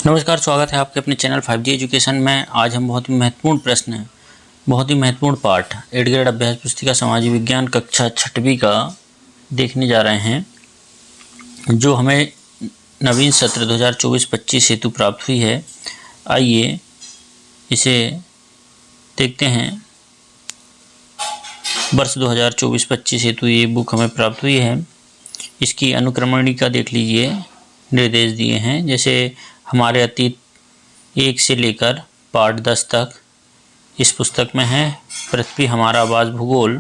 नमस्कार, स्वागत है आपके अपने चैनल 5G एजुकेशन में। आज हम बहुत ही महत्वपूर्ण प्रश्न, बहुत ही महत्वपूर्ण पाठ 8th ग्रेड अभ्यास पुस्तिका सामाजिक विज्ञान कक्षा 6वीं का देखने जा रहे हैं, जो हमें नवीन सत्र 2024-25 हेतु प्राप्त हुई है। आइए इसे देखते हैं। वर्ष 2024-25 हेतु ये बुक हमें प्राप्त हुई है। इसकी अनुक्रमणिका देख लीजिए, निर्देश दिए हैं। जैसे हमारे अतीत 1 से लेकर पाठ 10 तक इस पुस्तक में है। पृथ्वी हमारा आवास भूगोल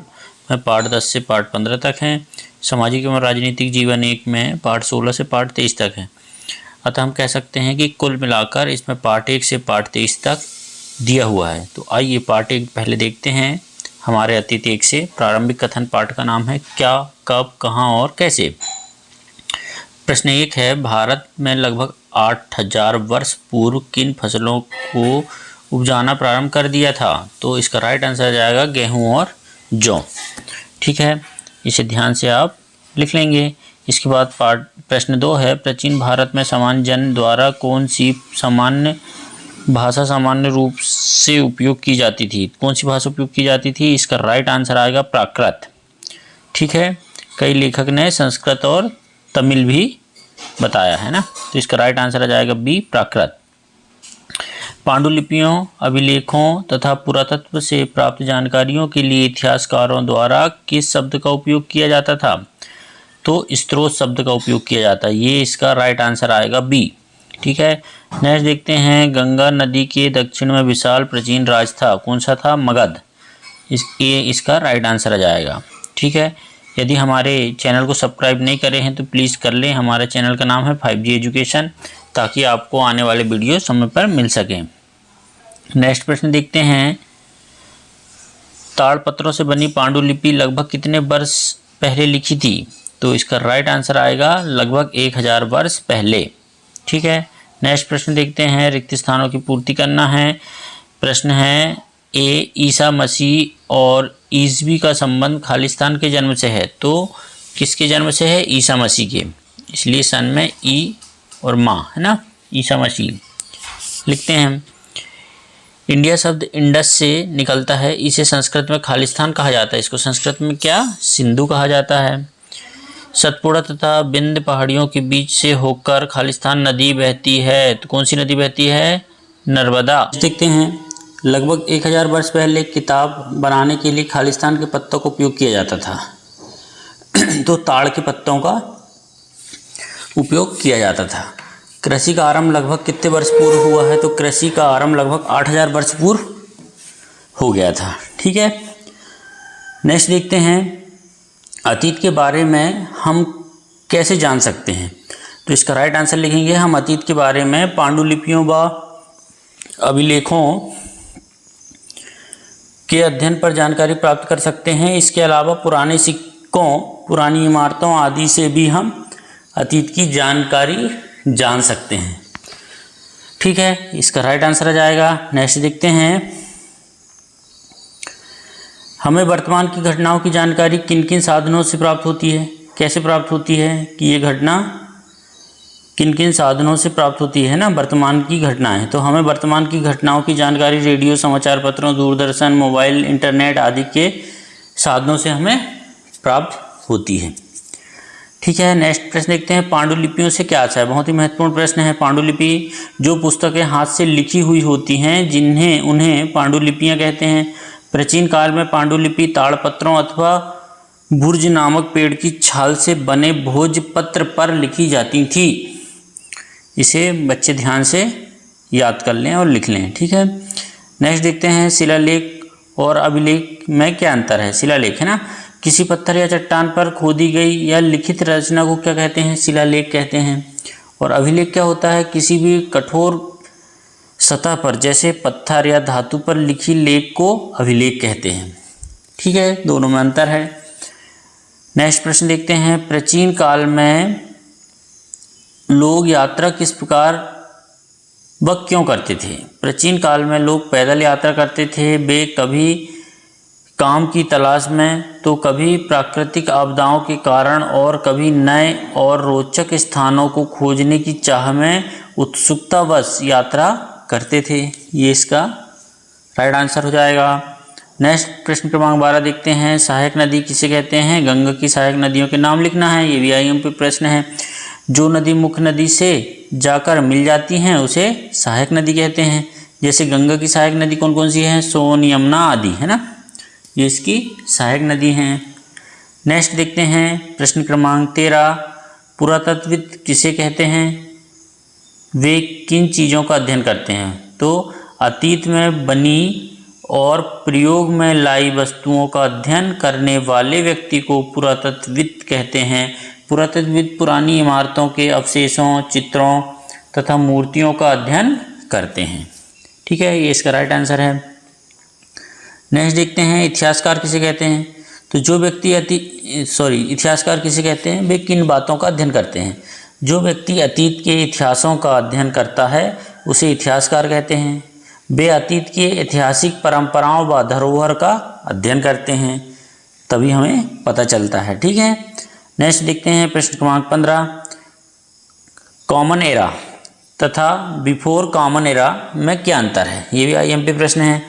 में पाठ 10 से पाठ 15 तक है। सामाजिक एवं राजनीतिक जीवन 1 में पाठ 16 से पाठ 23 तक है। अतः हम कह सकते हैं कि कुल मिलाकर इसमें पाठ 1 से पाठ 23 तक दिया हुआ है। तो आइए पाठ 1 पहले देखते हैं। हमारे अतीत 1 से प्रारंभिक कथन पाठ का नाम है क्या, कब, कहाँ और कैसे। प्रश्न 1 है, भारत में लगभग 8000 वर्ष पूर्व किन फसलों को उपजाना प्रारंभ कर दिया था? तो इसका राइट आंसर आ जाएगा गेहूं और जौ। ठीक है, इसे ध्यान से आप लिख लेंगे। इसके बाद प्रश्न 2 है, प्राचीन भारत में सामान्य जन द्वारा कौन सी सामान्य भाषा सामान्य रूप से उपयोग की जाती थी? कौन सी भाषा उपयोग की जाती थी? इसका राइट आंसर आएगा प्राकृत। ठीक है, कई लेखक ने संस्कृत और तमिल भी बताया है ना, तो इसका राइट आंसर आ जाएगा बी, प्राकृत। पांडुलिपियों, अभिलेखों तथा पुरातत्व से प्राप्त जानकारियों के लिए इतिहासकारों द्वारा किस शब्द का उपयोग किया जाता था? तो स्रोत शब्द का उपयोग किया जाता है। ये इसका राइट आंसर आएगा बी। ठीक है, नेक्स्ट देखते हैं। गंगा नदी के दक्षिण में विशाल प्राचीन राज था, कौन सा था? मगध। इसका राइट आंसर आ जाएगा। ठीक है, यदि हमारे चैनल को सब्सक्राइब नहीं करे हैं तो प्लीज़ कर लें। हमारे चैनल का नाम है 5G एजुकेशन, ताकि आपको आने वाले वीडियो समय पर मिल सकें। नेक्स्ट प्रश्न देखते हैं। ताड़पत्रों से बनी पांडुलिपि लगभग कितने वर्ष पहले लिखी थी? तो इसका राइट आंसर आएगा लगभग 1000 वर्ष पहले। ठीक है, नेक्स्ट प्रश्न देखते हैं। रिक्त स्थानों की पूर्ति करना है। प्रश्न है, ए, ईसा मसीह और ईसवी का संबंध खालिस्तान के जन्म से है। तो किसके जन्म से है? ईसा मसीह के, इसलिए सन में ई और माँ है ना, ईसा मसीह लिखते हैं। इंडिया शब्द इंडस से निकलता है, इसे संस्कृत में खालिस्तान कहा जाता है। इसको संस्कृत में क्या? सिंधु कहा जाता है। सतपुड़ा तथा बिंद पहाड़ियों के बीच से होकर खालिस्तान नदी बहती है, तो कौन सी नदी बहती है? नर्मदा। देखते हैं। लगभग 1000 वर्ष पहले किताब बनाने के लिए खालिस्तान के पत्तों का उपयोग किया जाता था। तो ताड़ के पत्तों का उपयोग किया जाता था। कृषि का आरंभ लगभग कितने वर्ष पूर्व हुआ है? तो कृषि का आरंभ लगभग 8000 वर्ष पूर्व हो गया था। ठीक है, नेक्स्ट देखते हैं। अतीत के बारे में हम कैसे जान सकते हैं? तो इसका राइट आंसर लिखेंगे। हम अतीत के बारे में पांडुलिपियों व अभिलेखों के अध्ययन पर जानकारी प्राप्त कर सकते हैं। इसके अलावा पुराने सिक्कों, पुरानी इमारतों आदि से भी हम अतीत की जानकारी जान सकते हैं। ठीक है, इसका राइट आंसर आ जाएगा। नेक्स्ट देखते हैं। हमें वर्तमान की घटनाओं की जानकारी किन किन साधनों से प्राप्त होती है? कैसे प्राप्त होती है कि ये घटना किन किन साधनों से प्राप्त होती है ना, वर्तमान की घटनाएं। तो हमें वर्तमान की घटनाओं की जानकारी रेडियो, समाचार पत्रों, दूरदर्शन, मोबाइल, इंटरनेट आदि के साधनों से हमें प्राप्त होती है। ठीक है, नेक्स्ट प्रश्न देखते हैं। पांडुलिपियों से क्या अच्छा है? बहुत ही महत्वपूर्ण प्रश्न है। पांडुलिपि जो पुस्तकें हाथ से लिखी हुई होती हैं, उन्हें पांडुलिपियाँ कहते हैं। प्राचीन काल में पांडुलिपि ताड़पत्रों अथवा बुर्ज नामक पेड़ की छाल से बने भोजपत्र पर लिखी जाती थी। इसे बच्चे ध्यान से याद कर लें और लिख लें। ठीक है, नेक्स्ट देखते हैं। शिलालेख और अभिलेख में क्या अंतर है? शिलालेख है ना, किसी पत्थर या चट्टान पर खोदी गई या लिखित रचना को क्या कहते हैं? शिलालेख कहते हैं। और अभिलेख क्या होता है? किसी भी कठोर सतह पर, जैसे पत्थर या धातु पर लिखी लेख को अभिलेख कहते हैं। ठीक है, दोनों में अंतर है। नेक्स्ट प्रश्न देखते हैं। प्राचीन काल में लोग यात्रा किस प्रकार व क्यों करते थे? प्राचीन काल में लोग पैदल यात्रा करते थे। वे कभी काम की तलाश में, तो कभी प्राकृतिक आपदाओं के कारण और कभी नए और रोचक स्थानों को खोजने की चाह में उत्सुकतावश यात्रा करते थे। ये इसका राइट आंसर हो जाएगा। नेक्स्ट प्रश्न क्रमांक 12 देखते हैं। सहायक नदी किसे कहते हैं? गंगा की सहायक नदियों के नाम लिखना है। ये भी IMP प्रश्न है। जो नदी मुख्य नदी से जाकर मिल जाती हैं उसे सहायक नदी कहते हैं। जैसे गंगा की सहायक नदी कौन कौन सी है? सोन, यमुना आदि, है ना, ये इसकी सहायक नदी हैं। नेक्स्ट देखते हैं प्रश्न क्रमांक 13। पुरातत्वविद किसे कहते हैं? वे किन चीज़ों का अध्ययन करते हैं? तो अतीत में बनी और प्रयोग में लाई वस्तुओं का अध्ययन करने वाले व्यक्ति को पुरातत्वविद कहते हैं। पुरातत्वविद पुरानी इमारतों के अवशेषों, चित्रों तथा मूर्तियों का अध्ययन करते हैं। ठीक है, ये इसका राइट आंसर है। नेक्स्ट देखते हैं इतिहासकार किसे कहते हैं? तो जो व्यक्ति इतिहासकार किसे कहते हैं? वे किन बातों का अध्ययन करते हैं? जो व्यक्ति अतीत के इतिहासों का अध्ययन करता है उसे इतिहासकार कहते हैं। वे अतीत के ऐतिहासिक परंपराओं व धरोहर का अध्ययन करते हैं, तभी हमें पता चलता है। ठीक है, नेक्स्ट देखते हैं प्रश्न क्रमांक 15। कॉमन एरा तथा बिफोर कॉमन एरा में क्या अंतर है? ये भी IMP प्रश्न है।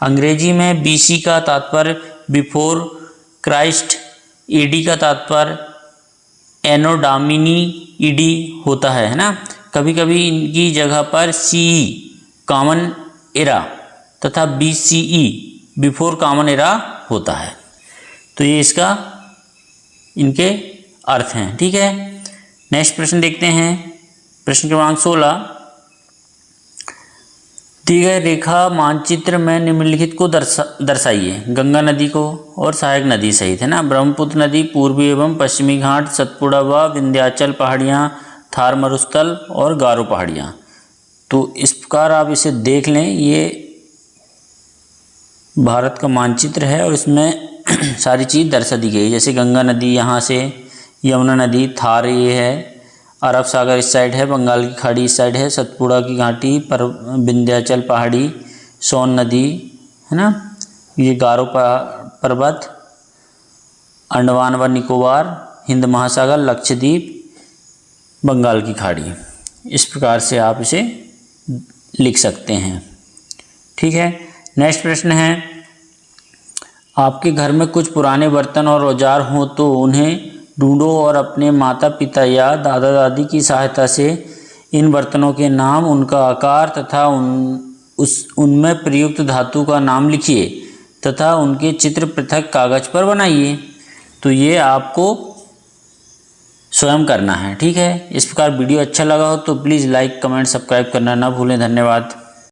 अंग्रेजी में BC का तात्पर्य बिफोर क्राइस्ट, AD का तात्पर्य एनो डोमिनी ED होता है ना। कभी कभी इनकी जगह पर CE कॉमन एरा तथा BCE बिफोर कॉमन एरा होता है। तो ये इसका इनके अर्थ हैं। ठीक है, नेक्स्ट प्रश्न देखते हैं प्रश्न क्रमांक 16। दी गए रेखा मानचित्र में निम्नलिखित को दर्शाइए। गंगा नदी को और सहायक नदी सहित, है ना। ब्रह्मपुत्र नदी, पूर्वी एवं पश्चिमी घाट, सतपुड़ा व विंध्याचल पहाड़ियाँ, थार मरुस्थल और गारो पहाड़ियाँ। तो इस प्रकार आप इसे देख लें। ये भारत का मानचित्र है और इसमें सारी चीज़ दर्शा दी गई है। जैसे गंगा नदी यहाँ से, यमुना नदी, थार ये है, अरब सागर इस साइड है, बंगाल की खाड़ी इस साइड है, सतपुड़ा की घाटी पर, विंध्याचल पहाड़ी, सोन नदी, है ना, ये गारो पर्वत, अंडमान व निकोबार, हिंद महासागर, लक्षद्वीप, बंगाल की खाड़ी। इस प्रकार से आप इसे लिख सकते हैं। ठीक है, नेक्स्ट प्रश्न है। आपके घर में कुछ पुराने बर्तन और औजार हों तो उन्हें ढूंढो और अपने माता पिता या दादा दादी की सहायता से इन बर्तनों के नाम, उनका आकार तथा उनमें प्रयुक्त धातु का नाम लिखिए तथा उनके चित्र पृथक कागज पर बनाइए। तो ये आपको स्वयं करना है। ठीक है, इस प्रकार वीडियो अच्छा लगा हो तो प्लीज़ लाइक, कमेंट, सब्सक्राइब करना ना भूलें। धन्यवाद।